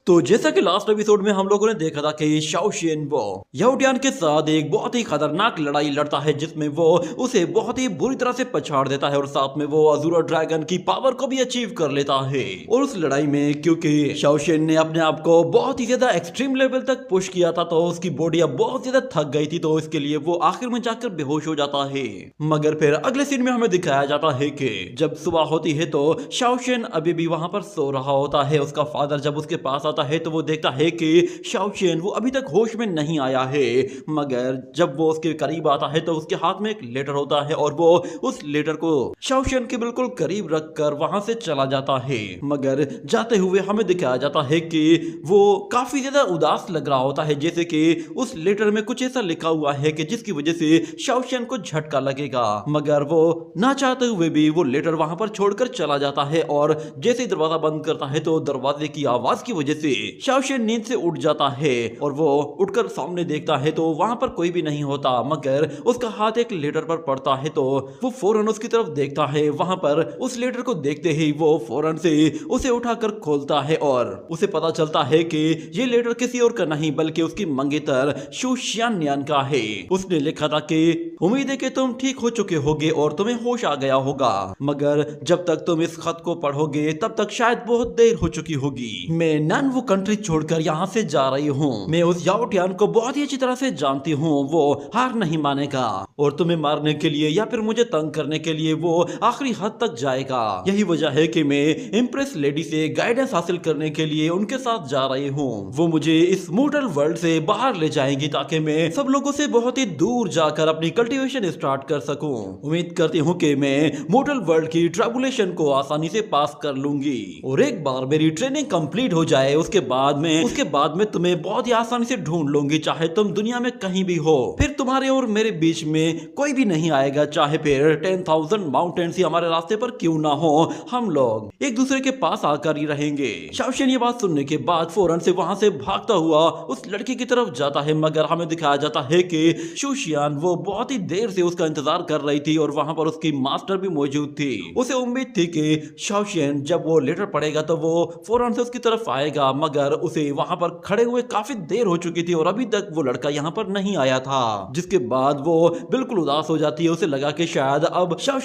तो जैसा कि लास्ट एपिसोड में हम लोगों ने देखा था कि शाओ शेन वो याओ टियान के साथ एक बहुत ही खतरनाक लड़ाई लड़ता है जिसमें वो उसे बहुत ही बुरी तरह से पछाड़ देता है और साथ में वो अज़ूरा ड्रैगन की पावर को भी अचीव कर लेता है। और उस लड़ाई में क्योंकि शाओ शेन ने अपने आप को बहुत ही ज्यादा एक्सट्रीम लेवल तक पुश किया था तो उसकी बॉडी अब बहुत ज्यादा थक गई थी, तो इसके लिए वो आखिर में जाकर बेहोश हो जाता है। मगर फिर अगले सीन में हमें दिखाया जाता है कि जब सुबह होती है तो शाओ शेन अभी भी वहां पर सो रहा होता है। उसका फादर जब उसके पास आता है तो वो देखता है कि शाओ शेन वो अभी तक होश में नहीं आया है। मगर जब वो उसके करीब आता है तो उसके हाथ में एक लेटर होता है और वो उस लेटर को शाओ शेन के बिल्कुल करीब रखकर वहां से चला जाता है। मगर जाते हुए हमें दिखाया जाता है कि वो काफी ज्यादा उदास लग रहा होता है, जैसे कि उस लेटर में कुछ ऐसा लिखा हुआ है कि जिसकी वजह से शाओ शेन को झटका लगेगा। मगर वो ना चाहते हुए भी वो लेटर वहां पर छोड़कर चला जाता है और जैसे ही दरवाजा बंद करता है तो दरवाजे की आवाज की वजह से शाओ शेन नींद से उठ जाता है और वो उठकर सामने देखता है तो वहां पर कोई भी नहीं होता। मगर उसका हाथ एक लेटर पर पड़ता है तो वो फौरन उसकी तरफ देखता है। वहां पर उस लेटर को देखते ही वो फौरन से उसे उठाकर खोलता है और उसे पता चलता है कि ये लेटर किसी और का नहीं बल्कि उसकी मंगेतर शू शियान्यान का है। उसने लिखा था कि उम्मीद है कि तुम ठीक हो चुके होगे और तुम्हें होश आ गया होगा, मगर जब तक तुम इस खत को पढ़ोगे तब तक शायद बहुत देर हो चुकी होगी। मैं नानवू कंट्री छोड़कर यहाँ से जा रही हूँ। मैं उस याओ टियान को बहुत ही अच्छी तरह से जानती हूँ, वो हार नहीं मानेगा और तुम्हें मारने के लिए या फिर मुझे तंग करने के लिए वो आखिरी हद तक जाएगा। यही वजह है कि मैं इम्प्रेस लेडी से गाइडेंस हासिल करने के लिए उनके साथ जा रही हूँ। वो मुझे इस मोर्टल वर्ल्ड से बाहर ले जाएंगी ताकि मैं सब लोगों से बहुत ही दूर जाकर अपनी कल्टीवेशन स्टार्ट कर सकूं। उम्मीद करती हूँ कि मैं मोर्टल वर्ल्ड की ट्रबुलेशन को आसानी से पास कर लूंगी और एक बार मेरी ट्रेनिंग कंप्लीट हो जाए उसके बाद में तुम्हें बहुत ही आसानी से ढूंढ लूंगी, चाहे तुम दुनिया में कहीं भी हो। फिर तुम्हारे और मेरे बीच में कोई भी नहीं आएगा, चाहे फिर 10,000 माउंटेन्स ही हमारे रास्ते पर क्यों ना हो, हम लोग एक दूसरे के पास आकर ही रहेंगे। शाओ शेन ये बात सुनने के बाद फौरन से वहां से भागता हुआ उस लड़की की तरफ जाता है। मगर हमें दिखाया जाता है कि शू शियान वो बहुत ही देर से उसका इंतजार कर रही थी और वहां पर उसकी मास्टर भी मौजूद थी। उसे उम्मीद थी कि शाओ शेन जब वो लेटर पढ़ेगा तो वो फौरन से उसकी तरफ आएगा, मगर उसे वहां पर खड़े हुए काफी देर हो चुकी थी और अभी तक वो लड़का यहाँ पर नहीं आया था। जिसके बाद वो बिल्कुल उदास हो जाती है। उसे लगा कि शायद अब शाओ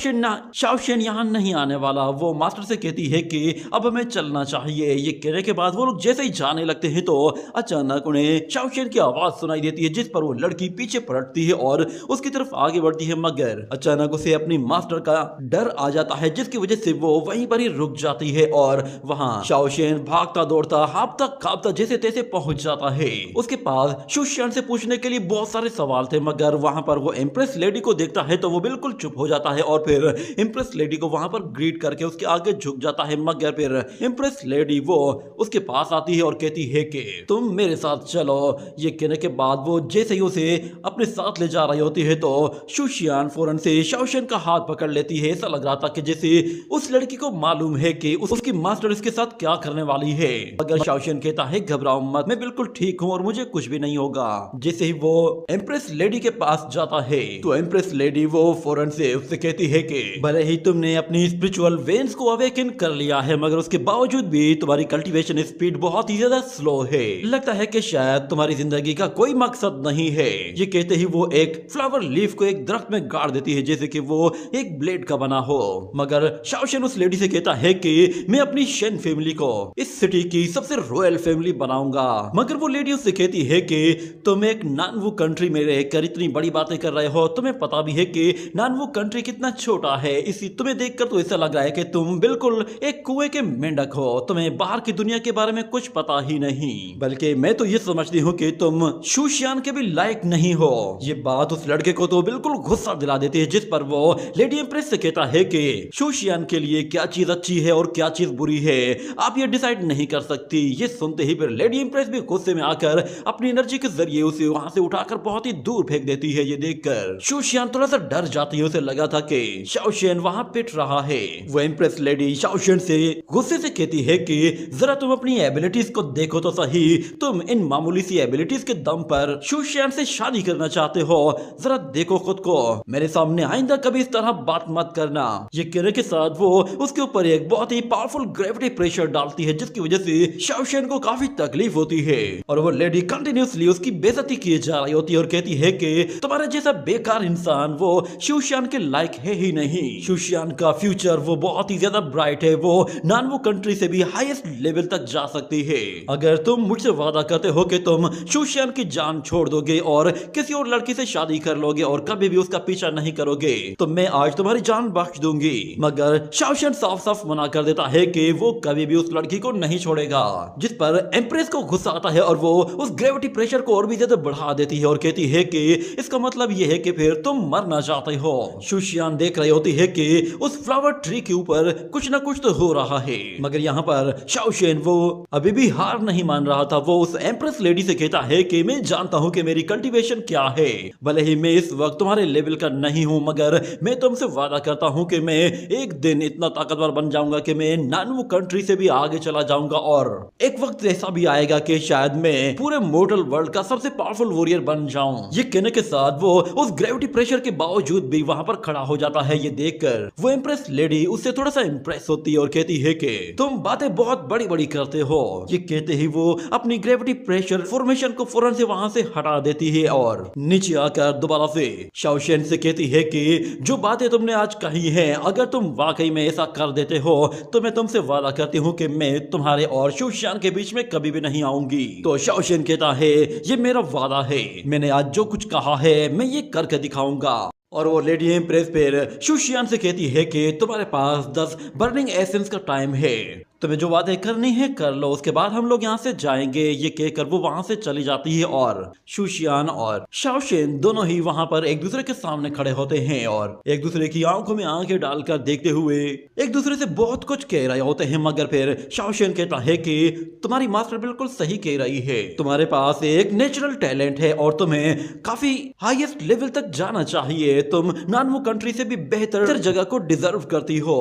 शेन यहाँ नहीं आने वाला। वो मास्टर से कहती है कि अब हमें चलना चाहिए। ये कहने के बाद वो लोग जैसे ही जाने लगते हैं तो अचानक उन्हें शाओ शेन की आवाज सुनाई देती है, जिस पर वो लड़की पीछे पलटती है और उसकी तरफ आगे बढ़ती है। मगर अचानक उसे अपनी मास्टर का डर आ जाता है, जिसकी वजह से वो वहीं पर ही रुक जाती है और वहां शाओ शेन भागता दौड़ता हाफता कांपता जैसे तैसे पहुंच जाता है। उसके पास शू शियान से पूछने के लिए बहुत सारे सवाल थे, मगर वहां पर वो इम्प्रेस लेडी को देखता है तो वो बिल्कुल चुप हो जाता है और फिर इम्प्रेस लेडी को वहां पर ग्रीट करके उसके आगे झुक जाता है। मगर फिर इम्प्रेस लेडी वो उसके पास आती है और कहती है कि तुम मेरे साथ चलो। ये कहने के बाद वो जैसे ही उसे अपने साथ ले जा रही होती है तो शू शियान फौरन से शाओ शेन का हाथ पकड़ लेती है। ऐसा लग रहा था कि जैसे उस लड़की को मालूम है कि उसकी मास्टर इसके साथ क्या करने वाली है। मगर शाओ शेन कहता है घबराओ मत, मैं बिल्कुल ठीक हूँ और मुझे कुछ भी नहीं होगा। जैसे ही वो एम्प्रेस लेडी के पास जाता है तो एम्प्रेस लेडी वो फौरन से उससे कहती है कि भले ही तुमने अपनी स्पिरिचुअल वेन्स को अवेकन कर लिया है मगर उसके बावजूद भी तुम्हारी कल्टीवेशन स्पीड बहुत ही ज्यादा स्लो है। लगता है कि शायद तुम्हारी जिंदगी का कोई मकसद नहीं है। ये कहते ही वो एक फ्लावर लीफ को एक दरख्त में गाड़ देती है जैसे कि वो एक ब्लेड का बना हो। मगर शाओ शेन उस लेडी से कहता है कि मैं अपनी शेन फैमिली को इस सिटी की सबसे रॉयल फैमिली बनाऊंगा। मगर वो लेडी उससे कहती है कि तुम एक नानवू कंट्री में रहकर इतनी बड़ी बातें कर रहे हो, तुम्हें पता भी है कि नानवू कंट्री कितना छोटा है। इसी तुम्हें देखकर तो ऐसा लग रहा है कि तुम बिल्कुल एक कुएं के मेंढक हो, तुम्हें बाहर की दुनिया के बारे में कुछ पता ही नहीं। बल्कि मैं तो ये समझती हूँ कि तुम शू शियान के भी लायक नहीं हो। ये बात उस लड़के को तो बिल्कुल गुस्सा दिला देती है, जिस पर वो लेडी एम्प्रेस से कहता है कि शू शियान के लिए क्या चीज अच्छी है और क्या चीज बुरी है आप ये डिसाइड नहीं कर सकती। ये सुनते ही फिर लेडी एम्प्रेस भी गुस्से में आकर अपनी एनर्जी के जरिए उसे वहां से उठाकर बहुत ही दूर फेंक देती है। ये देखकर देखकर शूशियान थोड़ा सा डर जाती है। उसे लगा था कि शाओशियन वहां पिट रहा है। वो एम्प्रेस लेडी शाओशियन से गुस्से से कहती है कि जरा तुम अपनी एबिलिटीज को देखो तो सही, तुम इन मामूली सी एबिलिटीज के दम पर शूशियान से शादी करना चाहते हो, जरा देखो खुद को, मेरे सामने आइंदा कभी इस तरह बात मत करना। ये कहने के साथ वो उसके ऊपर एक बहुत ही पावरफुल ग्रेविटी प्रेशर डालती है, जिसकी वजह से शाओशियन को काफी तकलीफ होती है और वो लेडी कंटिन्यूसली उसकी बेइज्जती की जा रही होती है और कहती है कि तुम्हारे जैसा बेकार इंसान वो शूशियान के लायक है ही नहीं। शूशियान का फ्यूचर वो बहुत ही ज्यादा ब्राइट है, वो नानवो कंट्री से भी हाईएस्ट लेवल तक जा सकती है। अगर तुम मुझसे वादा करते हो कि तुम शूशियान की जान छोड़ दोगे और किसी और लड़की से शादी कर लोगे और कभी भी उसका पीछा नहीं करोगे तो मैं आज तुम्हारी जान बख्श दूंगी। मगर शाओशियन साफ साफ मना कर देता है कि वो कभी भी उस लड़की को नहीं छोड़ेगा, जिस पर एम्प्रेस को गुस्सा आता है और वो उस ग्रेविटी प्रेशर को और भी ज्यादा बढ़ा देती है और कहती है कि इसका मतलब ये है कि फिर तुम मरना चाहते हो। शूशियान देख रही होती है कि उस फ्लावर ट्री के ऊपर कुछ ना कुछ तो हो रहा है, मगर यहाँ पर शाओशियन वो अभी भी हार नहीं मान रहा था। वो उस एम्प्रेस लेडी से कहता है कि मैं जानता हूँ कि मेरी कल्टीवेशन क्या है, भले ही मैं इस वक्त तुम्हारे लेवल का नहीं हूँ, मगर मैं तुमसे वादा करता हूँ कि मैं एक दिन इतना ताकतवर बन जाऊंगा कि मैं नानवो कंट्री से भी आगे चला जाऊंगा और एक वक्त ऐसा भी आएगा कि शायद मैं पूरे मोर्टल वर्ल्ड का सबसे पावरफुल वॉरियर बन जाऊं। ये कहने के साथ वो उस ग्रेविटी प्रेशर के बावजूद भी वहां पर खड़ा हो जाता है। ये देखकर वो इम्प्रेस लेडी उससे थोड़ा सा इम्प्रेस होती है और कहती है कि तुम बातें बहुत बड़ी बड़ी करते हो। ये कहते ही वो अपनी ग्रेविटी प्रेशर फॉर्मेशन को फौरन से वहां से हटा देती है और नीचे आकर दोबारा से शाओशियन से कहती है कि जो बातें तुमने आज कही हैं, अगर तुम वाकई में ऐसा कर देते हो तो मैं तुमसे वादा करती हूँ कि मैं तुम्हारे और शूशियान के बीच में कभी भी नहीं आऊंगी। तो शाओशियन कहता है ये मेरा वादा है, मैंने आज जो कुछ कहा है मैं ये करके दिखाऊंगा। और वो लेडी एम्प्रेस फिर शूशियान से कहती है कि तुम्हारे पास 10 बर्निंग एसेंस का टाइम है, तुम्हें जो बातें करनी है कर लो, उसके बाद हम लोग यहाँ से जाएंगे। ये कहकर वो वहां से चली जाती है और शूशियान और शाओशियन दोनों ही वहां पर एक दूसरे के सामने खड़े होते हैं और एक दूसरे की आंखों में आंखें डालकर देखते हुए एक दूसरे से बहुत कुछ कह रहे होते हैं। मगर फिर शाओशियन कहता है कि तुम्हारी मास्टर बिल्कुल सही कह रही है, तुम्हारे पास एक नेचुरल टैलेंट है और तुम्हें काफी हाईएस्ट लेवल तक जाना चाहिए, तुम नानवो कंट्री से भी बेहतर जगह को डिजर्व करती हो।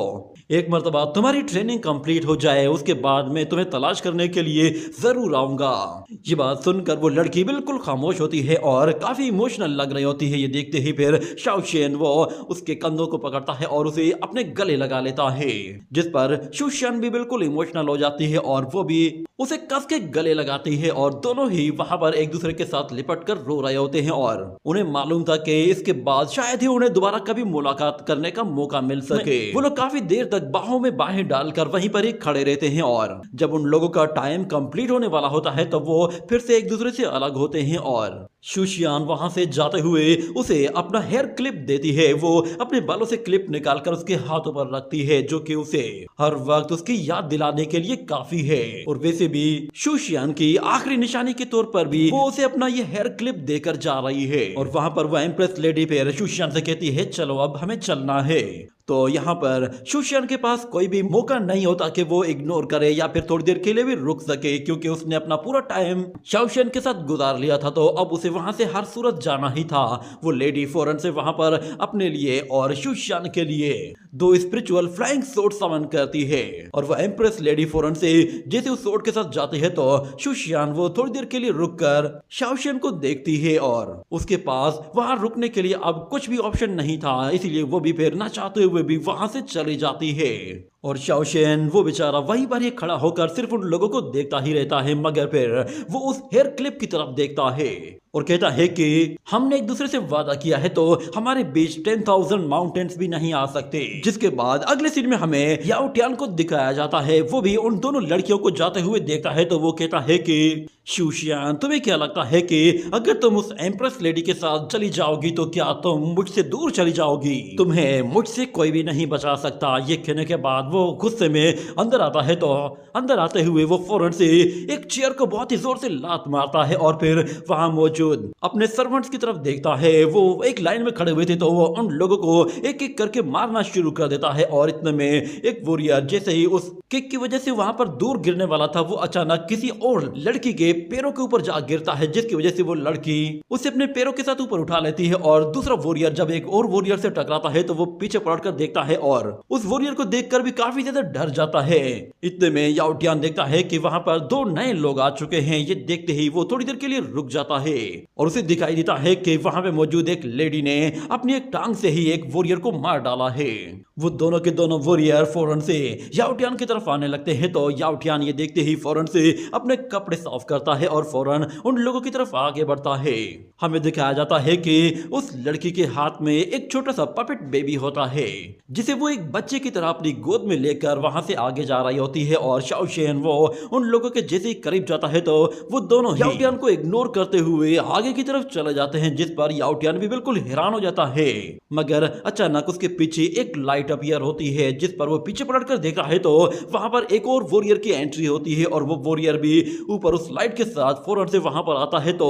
एक मर्तबा तुम्हारी ट्रेनिंग कंप्लीट हो जाए उसके बाद मैं तुम्हें तलाश करने के लिए जरूर आऊंगा। ये बात सुनकर वो लड़की बिल्कुल खामोश होती है और काफी इमोशनल लग रही होती है। ये देखते ही फिर शाओशियन वो उसके कंधों को पकड़ता है और उसे अपने गले लगा लेता है, जिस पर शूशियान भी बिल्कुल इमोशनल हो जाती है और वो भी उसे कस के गले लगाती है और दोनों ही वहां पर एक दूसरे के साथ लिपट कर रो रहे होते हैं और उन्हें मालूम था कि इसके बाद शायद ही उन्हें दोबारा कभी मुलाकात करने का मौका मिल सके। वो लोग काफी देर तक बाहों में बाहें डालकर वहीं पर ही खड़े रहते हैं और जब उन लोगों का टाइम कंप्लीट होने वाला होता है तब वो फिर से एक दूसरे से अलग होते हैं और शूशियान वहां से जाते हुए उसे अपना हेयर क्लिप देती है। वो अपने बालों से क्लिप निकालकर उसके हाथों पर रखती है, जो कि उसे हर वक्त उसकी याद दिलाने के लिए काफी है। और वैसे भी शूशियान की आखिरी निशानी के तौर पर भी वो उसे अपना ये हेयर क्लिप देकर जा रही है। और वहां पर वो एम्प्रेस लेडी फिर शूशियान से कहती है चलो अब हमें चलना है। तो यहाँ पर शूशियान के पास कोई भी मौका नहीं होता कि वो इग्नोर करे या फिर थोड़ी देर के लिए भी रुक सके, क्योंकि उसने अपना पूरा टाइम शाओशियन के साथ गुजार लिया था, तो अब उसे वहां से हर सूरत जाना ही था। वो लेडी फौरन से वहां पर अपने लिए और शूशियान के लिए 2 स्पिरिचुअल फ्लाइंग सोर्ड समन करती है और वो एम्प्रेस लेडी फौरन से जैसे उस सोर्ड के साथ जाती है तो शूशियान वो थोड़ी देर के लिए रुककर शाओशियन को देखती है और उसके पास वहां रुकने के लिए अब कुछ भी ऑप्शन नहीं था, इसलिए वो भी फिर ना चाहते हुए भी वहां से चली जाती है। और शाओशियन वो बेचारा वहीं पर ही खड़ा होकर सिर्फ उन लोगों को देखता ही रहता है, मगर फिर वो उस हेयर क्लिप की तरफ देखता है और कहता है कि हमने एक दूसरे से वादा किया है तो हमारे बीच 10,000 माउंटेन्स भी नहीं आ सकते। जिसके बाद अगले सीन में हमें याओ टियान को दिखाया जाता है, वो भी उन दोनों लड़कियों को जाते हुए देखता है तो वो कहता है कि शूशियान तुम्हें क्या लगता है कि अगर तुम उस एम्प्रेस लेडी के साथ चली जाओगी तो क्या तुम मुझसे दूर चली जाओगी? तुम्हें मुझसे कोई भी नहीं बचा सकता। ये कहने के बाद वो गुस्से में अंदर आता है तो अंदर आते हुए वो फौरन से एक चेयर को बहुत ही जोर से लात मारता है और फिर वहां मौजूद अपने सर्वेंट्स की तरफ देखता है। वो एक लाइन में खड़े हुए थे तो वो उन लोगों को एक एक करके मारना शुरू कर देता है और इतने में एक वॉरियर जैसे ही उस किक की वजह से वहां पर दूर गिरने वाला था, वो अचानक किसी और लड़की के पैरों के ऊपर जा गिरता है, जिसकी वजह से वो लड़की उसे अपने पैरों के साथ ऊपर उठा लेती है। और दूसरा वॉरियर जब एक और वॉरियर से टकराता है तो वो पीछे पलटकर देखता है और उस वॉरियर को देखकर भी काफी ज्यादा डर जाता है। इतने में याओ टियान देखता है कि वहां पर दो नए लोग आ चुके हैं। ये देखते ही वो थोड़ी देर के लिए रुक जाता है और उसे दिखाई देता है कि वहां पे मौजूद एक लेडी ने अपनी एक टांग से ही एक वॉरियर को मार डाला है। वो दोनों के दोनों वॉरियर फौरन से याओ टियान की तरफ आने लगते हैं तो याओ टियान ये देखते ही फौरन से अपने कपड़े साफ करता है और फौरन उन लोगों की तरफ आगे बढ़ता है। हमें दिखाया जाता है कि उस लड़की के हाथ में एक छोटा सा पपेट बेबी होता है, जिसे वो एक बच्चे की तरह अपनी गोद में लेकर वहां से आगे जा रही होती है। और शाओ शेन वो उन लोगों के जैसे ही करीब जाता है तो वो दोनों याओ टियान को इग्नोर करते हुए आगे की तरफ चले जाते हैं, जिस पर याओ टियान भी बिल्कुल हैरान हो जाता है। मगर अचानक उसके पीछे एक लाइट अपीयर होती है, जिस पर वो पीछे पलट कर देखता है तो वहां पर एक और वॉरियर की एंट्री होती है और वो वॉरियर भी ऊपर उस लाइट के साथ फौरन से वहां पर आता है। तो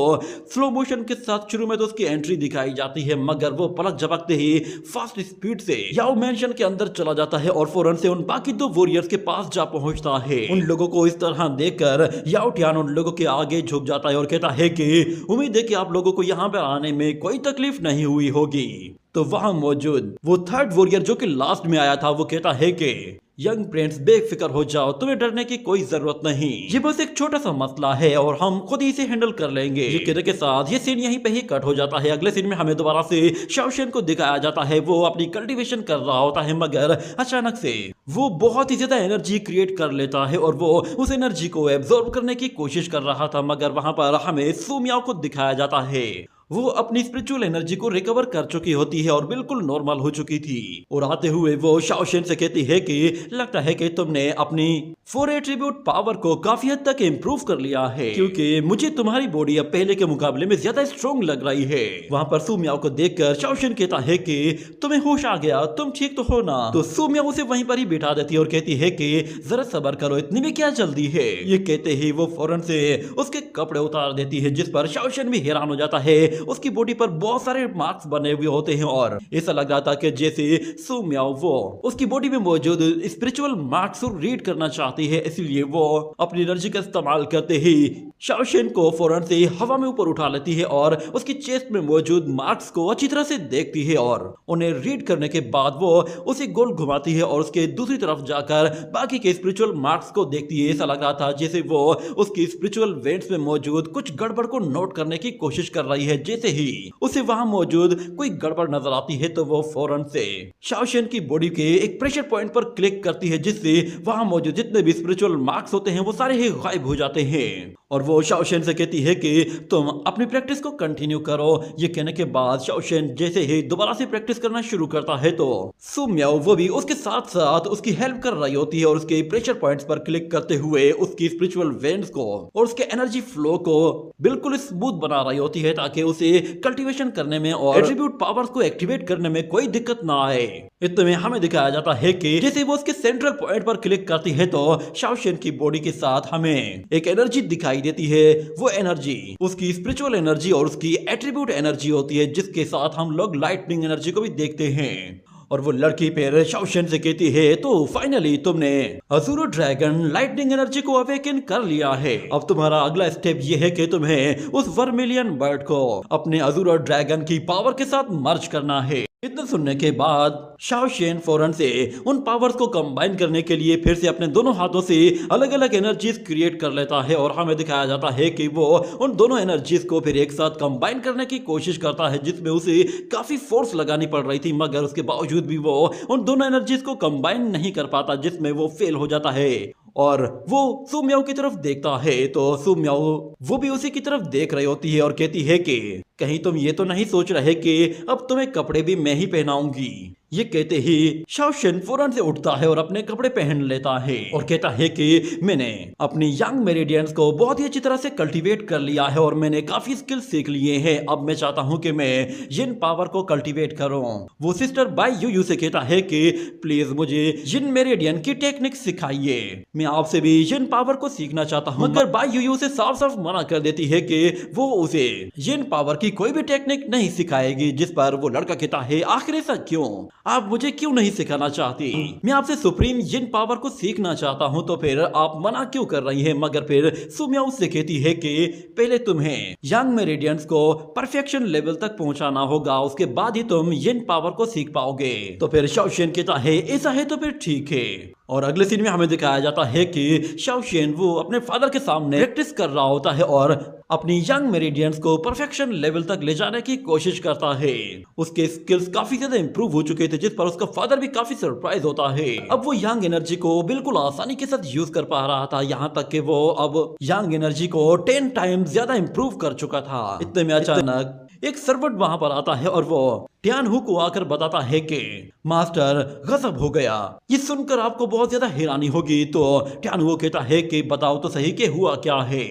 स्लो मोशन के साथ शुरू में तो उसकी एंट्री दिखाई जाती है, मगर वो पलक झपकते ही फास्ट स्पीड से याओ मैंशन के अंदर चला जाता है और फौरन से उन बाकी दो वॉरियर्स के पास जा पहुंचता है। उन लोगों को इस तरह देखकर याओ टियान उन लोगों के आगे झुक जाता है और कहता है कि उम्मीद है कि आप लोगों को यहाँ पर आने में कोई तकलीफ नहीं हुई होगी। तो वहां मौजूद वो थर्ड वॉरियर जो कि लास्ट में आया था, वो कहता है कि यंग प्रिंस बेफिक्र हो जाओ, तुम्हें डरने की कोई जरूरत नहीं, ये बस एक छोटा सा मसला है और हम खुद ही इसे हैंडल कर लेंगे। ये कहने के साथ ये सीन यहीं पे ही कट हो जाता है। अगले सीन में हमें दोबारा से शाओ शेन को दिखाया जाता है। वो अपनी कल्टीवेशन कर रहा होता है, मगर अचानक से वो बहुत ही ज्यादा एनर्जी क्रिएट कर लेता है और वो उस एनर्जी को एब्जॉर्ब करने की कोशिश कर रहा था, मगर वहां पर हमें सू मियाओ को दिखाया जाता है। वो अपनी स्पिरिचुअल एनर्जी को रिकवर कर चुकी होती है और बिल्कुल नॉर्मल हो चुकी थी और आते हुए वो शाओ शेन से कहती है कि लगता है कि तुमने अपनी 4 एट्रीब्यूट पावर को काफी हद तक इम्प्रूव कर लिया है, क्योंकि मुझे तुम्हारी बॉडी अब पहले के मुकाबले में ज्यादा स्ट्रॉन्ग लग रही है। वहां पर सू मियाओ को देखकर शाओ शेन कहता है कि तुम्हें होश आ गया, तुम ठीक तो हो ना? तो सू मियाओ उसे वहीं पर ही बिठा देती है और कहती है कि जरा सब्र करो, इतनी में क्या जल्दी है। ये कहते ही वो फौरन से उसके कपड़े उतार देती है, जिस पर शाओ शेन भी हैरान हो जाता है। उसकी बॉडी पर बहुत सारे मार्क्स बने हुए होते हैं और ऐसा लग रहा था कि जैसे सू मियाओ वो उसकी बॉडी में मौजूद स्पिरिचुअल मार्क्स को रीड करना चाहती है, इसलिए वो अपनी एनर्जी का इस्तेमाल करते ही शाओ शेन को फौरन से हवा में ऊपर उठा लेती है और उसकी चेस्ट में मौजूद मार्क्स को अच्छी तरह से देखती है और उन्हें रीड करने के बाद वो उसे गोल घुमाती है और उसके दूसरी तरफ जाकर बाकी के स्पिरिचुअल मार्क्स को देखती है। ऐसा लग रहा था जैसे वो उसकी स्पिरिचुअल वेंट्स में मौजूद कुछ गड़बड़ को नोट करने की कोशिश कर रही है। जैसे ही उसे वहां मौजूद कोई गड़बड़ नजर आती है तो वो फौरन से शाओ शेन की बॉडी के एक प्रेशर पॉइंट पर क्लिक करती है, जिससे वहां मौजूद जितने भी स्पिरिचुअल मार्क्स होते हैं वो सारे ही गायब हो जाते हैं और वो शाओ शेन से कहती है कि तुम अपनी प्रैक्टिस को कंटिन्यू करो। ये कहने के बाद शाओ शेन जैसे ही दोबारा से प्रैक्टिस करना शुरू करता है तो सू मियाओ वो भी उसके साथ साथ उसकी हेल्प कर रही होती है और उसके प्रेशर पॉइंट्स पर क्लिक करते हुए उसकी स्पिरिचुअल वेन्स को और उसके एनर्जी फ्लो को बिल्कुल स्मूथ बना रही होती है, ताकि उसे कल्टीवेशन करने में और एट्रीब्यूट पावर्स को एक्टिवेट करने में कोई दिक्कत ना आए। इतने में हमें दिखाया जाता है कि जैसे वो उसके सेंट्रल पॉइंट पर क्लिक करती है तो शाओ शेन की बॉडी के साथ हमें एक एनर्जी दिखाई देती है। वो एनर्जी उसकी स्पिरिचुअल एनर्जी और उसकी एट्रीब्यूट एनर्जी होती है, जिसके साथ हम लोग लाइटनिंग एनर्जी को भी देखते हैं। और वो लड़की फिर शाओ शेन से कहती है तो फाइनली तुमने अज़ूरो ड्रैगन लाइटनिंग एनर्जी को अवेकन कर लिया है। अब तुम्हारा अगला स्टेप ये है कि तुम्हें उस वर्मिलियन बर्ड को अपने अज़ूरो ड्रैगन की पावर के साथ मर्ज करना है। इतना सुनने के बाद शाओ शेन फौरन से उन पावर्स को कंबाइन करने के लिए फिर से अपने दोनों हाथों से अलग अलग एनर्जीज क्रिएट कर लेता है और हमें दिखाया जाता है कि वो उन दोनों एनर्जीज को फिर एक साथ कंबाइन करने की कोशिश करता है, जिसमें उसे काफी फोर्स लगानी पड़ रही थी, मगर उसके बावजूद भी वो उन दोनों एनर्जीज को कंबाइन नहीं कर पाता, जिसमें वो फेल हो जाता है। और वो सू मियाओ की तरफ देखता है तो सू मियाओ वो भी उसी की तरफ देख रही होती है और कहती है कि कहीं तुम ये तो नहीं सोच रहे कि अब तुम्हें कपड़े भी मैं ही पहनाऊंगी। ये कहते ही शाओशियन फौरन से उठता है और अपने कपड़े पहन लेता है और कहता है कि मैंने अपनी यंग मेरिडियंस को बहुत ही अच्छी तरह से कल्टीवेट कर लिया है और मैंने काफी स्किल सीख लिए हैं। अब मैं चाहता हूं कि मैं जिन पावर को कल्टीवेट करूं। वो सिस्टर बाई यू से कहता है कि प्लीज मुझे जिन मेरिडियन की टेक्निक सिखाइए, मैं आपसे भी जिन पावर को सीखना चाहता हूं। मगर बाई यू से साफ साफ मना कर देती है कि वो उसे जिन पावर की कोई भी टेक्निक नहीं सिखाएगी। जिस पर वो लड़का कहता है आखिर ऐसा क्यों, आप मुझे क्यों नहीं सिखाना चाहती? मैं आपसे सुप्रीम जिन पावर को सीखना चाहता हूं तो फिर आप मना क्यों कर रही हैं? मगर फिर सुमिया उससे कहती है कि पहले तुम्हें यंग मेरिडियंस को परफेक्शन लेवल तक पहुंचाना होगा, उसके बाद ही तुम जिन पावर को सीख पाओगे। तो फिर शाओशियन कहता है ऐसा है तो फिर ठीक है। और अगले सीन में हमें दिखाया जाता है कि शाओशियन वो अपने फादर के सामने प्रैक्टिस कर रहा होता है और अपनी यंग मेरिडियंस को परफेक्शन लेवल तक ले जाने की कोशिश करता है। उसके स्किल्स काफी ज्यादा इंप्रूव हो चुके थे, जिस पर उसका फादर भी काफी सरप्राइज होता है। अब वो यंग एनर्जी को बिल्कुल आसानी के साथ यूज कर पा रहा था, यहाँ तक कि वो अब यंग एनर्जी को 10 टाइम्स ज्यादा इंप्रूव कर चुका था। इतने में अचानक एक सर्वेंट वहां पर आता है और वो टियान हु को आकर बताता है कि मास्टर गजब हो गया। ये सुनकर आपको बहुत ज्यादा हैरानी होगी। तो टियान हु कहता है कि बताओ तो सही कि हुआ क्या है।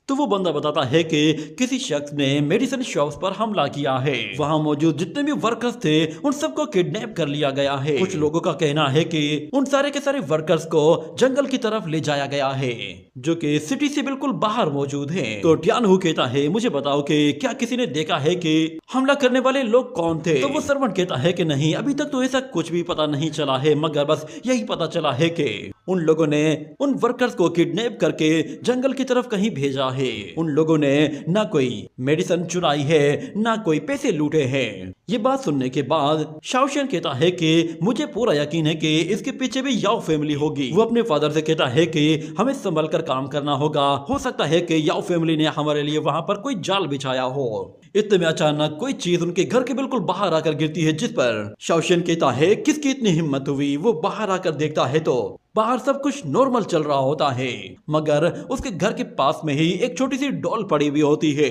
तो वो बंदा बताता है कि किसी शख्स ने मेडिसिन शॉप्स पर हमला किया है। वहां मौजूद जितने भी वर्कर्स थे उन सबको किडनैप कर लिया गया है। कुछ लोगों का कहना है कि उन सारे के सारे वर्कर्स को जंगल की तरफ ले जाया गया है, जो कि सिटी से बिल्कुल बाहर मौजूद है। तो टियान हु कहता है मुझे बताओ कि क्या किसी ने देखा है कि हमला करने वाले लोग कौन थे? तो वो सर्वेंट कहता है कि नहीं, अभी तक तो ऐसा कुछ भी पता नहीं चला है, मगर बस यही पता चला है कि उन लोगों ने उन वर्कर्स को किडनैप करके जंगल की तरफ कहीं भेजा है। उन लोगों ने ना कोई मेडिसिन चुराई है ना कोई पैसे लूटे हैं। ये बात सुनने के बाद शाओशियन कहता है कि मुझे पूरा यकीन है कि इसके पीछे भी याओ फैमिली होगी। वो अपने फादर से कहता है कि हमें संभल कर काम करना होगा, हो सकता है कि याओ फैमिली ने हमारे लिए वहां पर कोई जाल बिछाया हो। इतने में अचानक कोई चीज उनके घर के बिल्कुल बाहर आकर गिरती है, जिस पर शाओशियन कहता है किसकी इतनी हिम्मत हुई। वो बाहर आकर देखता है तो बाहर सब कुछ नॉर्मल चल रहा होता है, मगर उसके घर के पास में ही एक छोटी सी डॉल पड़ी हुई होती है।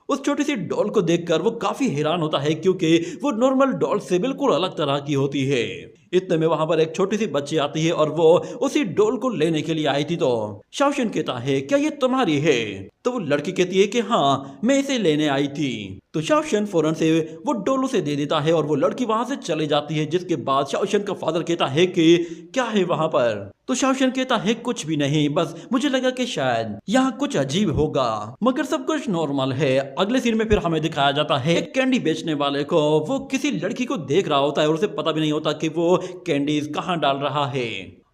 उस छोटी सी डॉल को देखकर वो काफी हैरान होता है, क्योंकि वो नॉर्मल डॉल से बिल्कुल अलग तरह की होती है। इतने में वहां पर एक छोटी सी बच्ची आती है और वो उसी डॉल को लेने के लिए आई थी। तो शाओशियन कहता है क्या ये तुम्हारी है? तो वो लड़की कहती है कि हाँ, मैं इसे लेने आई थी। तो शाओशियन फौरन से वो डॉल उसे दे देता है और वो लड़की वहां से चली जाती है। जिसके बाद शाओशियन का फादर कहता है कि क्या है वहां पर? तो शाओशियन कहता है कुछ भी नहीं, बस मुझे लगा कि शायद यहाँ कुछ अजीब होगा, मगर सब कुछ नॉर्मल है। अगले सीन में फिर हमें दिखाया जाता है एक कैंडी बेचने वाले को। वो किसी लड़की को देख रहा होता है और उसे पता भी नहीं होता कि वो कैंडीज कहाँ डाल रहा है।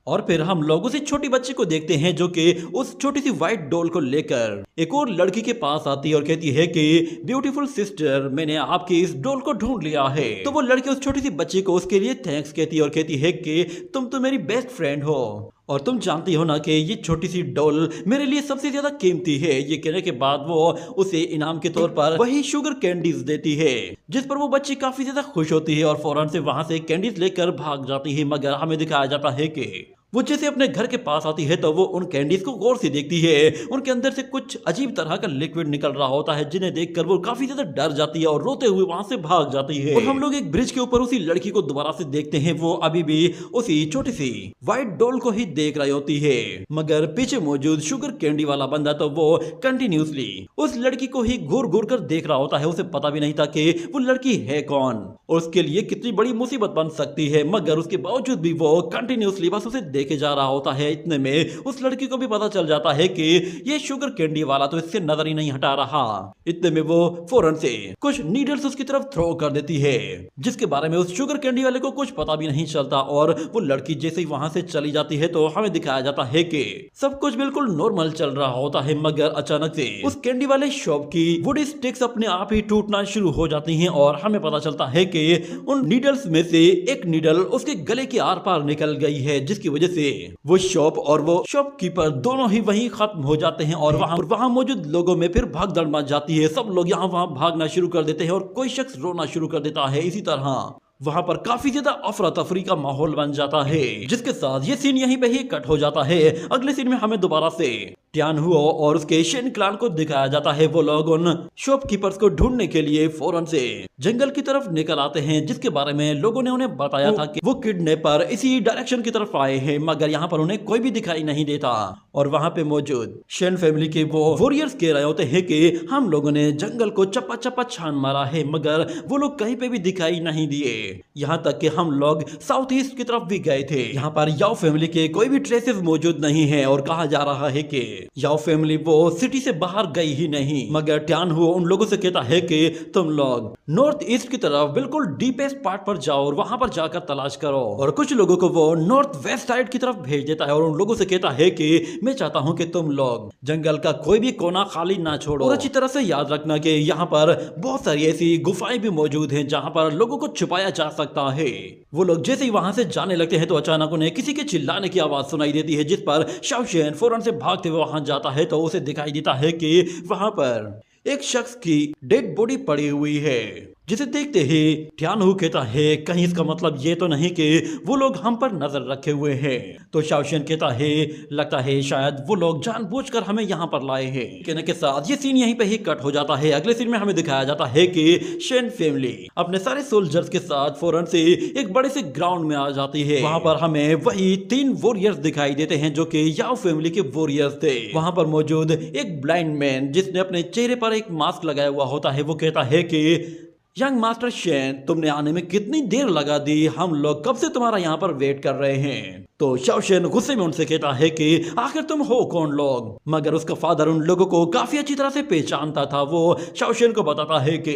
और फिर हम लोग उसी छोटी बच्ची को देखते हैं जो कि उस छोटी सी व्हाइट डॉल को लेकर एक और लड़की के पास आती है और कहती है कि ब्यूटीफुल सिस्टर, मैंने आपकी इस डॉल को ढूंढ लिया है। तो वो लड़की उस छोटी सी बच्ची को उसके लिए थैंक्स कहती है और कहती है कि तुम तो मेरी बेस्ट फ्रेंड हो और तुम जानती हो ना कि ये छोटी सी डॉल मेरे लिए सबसे ज्यादा कीमती है। ये कहने के बाद वो उसे इनाम के तौर पर वही शुगर कैंडीज देती है, जिस पर वो बच्ची काफी ज्यादा खुश होती है और फौरन से वहां से कैंडीज लेकर भाग जाती है। मगर हमें दिखाया जाता है कि वो जैसे अपने घर के पास आती है तो वो उन कैंडीज को गौर से देखती है। उनके अंदर से कुछ अजीब तरह का लिक्विड निकल रहा होता है, जिन्हें देखकर वो काफी ज्यादा डर जाती है और रोते हुए वहां से भाग जाती है। और हम लोग एक ब्रिज के ऊपर उसी लड़की को दोबारा से देखते हैं। वो अभी भी उसी छोटी सी व्हाइट डॉल को ही देख रही होती है, मगर पीछे मौजूद शुगर कैंडी वाला बंदा तो वो कंटिन्यूसली उस लड़की को ही घूर घूर कर देख रहा होता है। उसे पता भी नहीं था कि वो लड़की है कौन और उसके लिए कितनी बड़ी मुसीबत बन सकती है, मगर उसके बावजूद भी वो कंटिन्यूसली बस उसे देखे जा रहा होता है। इतने में उस लड़की को भी पता चल जाता है कि ये शुगर कैंडी वाला तो इससे नजर ही नहीं हटा रहा। इतने में वो फौरन से कुछ नीडल्स उसकी तरफ थ्रो कर देती है, जिसके बारे में उस शुगर कैंडी वाले को कुछ पता भी नहीं चलता। और वो लड़की जैसे ही वहां से चली जाती है तो हमें दिखाया जाता है कि सब कुछ बिल्कुल नॉर्मल चल रहा होता है, मगर अचानक से उस कैंडी वाले शॉप की वुड स्टिक्स अपने आप ही टूटना शुरू हो जाती हैं और हमें पता चलता है कि उन नीडल्स में से एक नीडल उसके गले के आर पार निकल गई है, जिसकी वजह से वो शॉप और वो शॉपकीपर दोनों ही वहीं खत्म हो जाते हैं। और वहां मौजूद लोगों में फिर भागदौड़ मच जाती है। सब लोग यहाँ वहां भागना शुरू कर देते हैं और कोई शख्स रोना शुरू कर देता है। इसी तरह वहां पर काफी ज्यादा अफरा तफरी का माहौल बन जाता है, जिसके साथ ये सीन यहीं पे ही कट हो जाता है। अगले सीन में हमें दोबारा से टियान हुओ और उसके शेन क्लान को दिखाया जाता है। वो लोग उन शॉपकीपर्स को ढूंढने के लिए फौरन से जंगल की तरफ निकल आते हैं, जिसके बारे में लोगों ने उन्हें बताया था कि वो किडनैपर इसी डायरेक्शन की तरफ आए हैं, मगर यहाँ पर उन्हें कोई भी दिखाई नहीं देता। और वहां पे मौजूद शेन फैमिली के वो वॉरियर्स कह रहे होते हैं कि हम लोगों ने जंगल को चप्पा चप्पा छान मारा है, मगर वो लोग कहीं पे भी दिखाई नहीं दिए। यहाँ तक कि हम लोग साउथ ईस्ट की तरफ भी गए थे। यहाँ पर याओ फैमिली के कोई भी ट्रेसेस मौजूद नहीं है और कहा जा रहा है कि याओ फैमिली वो सिटी से बाहर गई ही नहीं। मगर टियान हुओ उन लोगों से कहता है कि तुम लोग नॉर्थ ईस्ट की तरफ बिल्कुल डीपेस्ट पार्ट पर जाओ और वहां पर जाकर तलाश करो। और कुछ लोगों को वो नॉर्थ वेस्ट साइड की तरफ भेज देता है और उन लोगों से कहता है कि मैं चाहता हूं कि तुम लोग जंगल का कोई भी कोना खाली ना छोड़ो। और अच्छी तरह से याद रखना कि यहाँ पर बहुत सारी ऐसी गुफाएं भी मौजूद हैं जहाँ पर लोगों को छुपाया जा सकता है। वो लोग जैसे ही वहां से जाने लगते हैं तो अचानक उन्हें किसी के चिल्लाने की आवाज सुनाई देती है, जिस पर शाओ शेन फौरन से भागते हुए वहां जाता है तो उसे दिखाई देता है कि वहां पर एक शख्स की डेड बॉडी पड़ी हुई है, जिसे देखते ही टियान हु कहता है कहीं इसका मतलब ये तो नहीं कि वो लोग हम पर नजर रखे हुए हैं। तो शाओ शेन कहता है लगता है शायद वो लोग जानबूझकर हमें यहाँ पर लाए हैं। कहने के साथ ये सीन यहीं पे ही कट हो जाता है। अगले सीन में हमें दिखाया जाता है कि शेन फैमिली अपने सारे सोल्जर्स के साथ फौरन से एक बड़े से ग्राउंड में आ जाती है। वहां पर हमें वही 3 वॉरियर्स दिखाई देते हैं जो कि याओ फैमिली के वॉरियर्स थे। वहां पर मौजूद एक ब्लाइंड मैन जिसने अपने चेहरे पर एक मास्क लगाया हुआ होता है, वो कहता है कि यंग मास्टर शेन तुमने आने में कितनी देर लगा दी, हम लोग कब से तुम्हारा यहाँ पर वेट कर रहे हैं। तो शाओ शेन गुस्से में उनसे कहता है कि आखिर तुम हो कौन लोग। मगर उसका फादर उन लोगों को काफी अच्छी तरह से पहचानता था। वो शाओ शेन को बताता है कि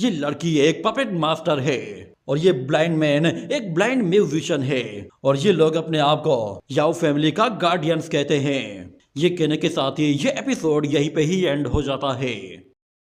ये लड़की एक पपेट मास्टर है और ये ब्लाइंड मैन एक ब्लाइंड म्यूजिशियन है और ये लोग अपने आप को याओ फैमिली का गार्डियंस कहते हैं। ये कहने के साथ ही ये एपिसोड यहीं पे ही एंड हो जाता है।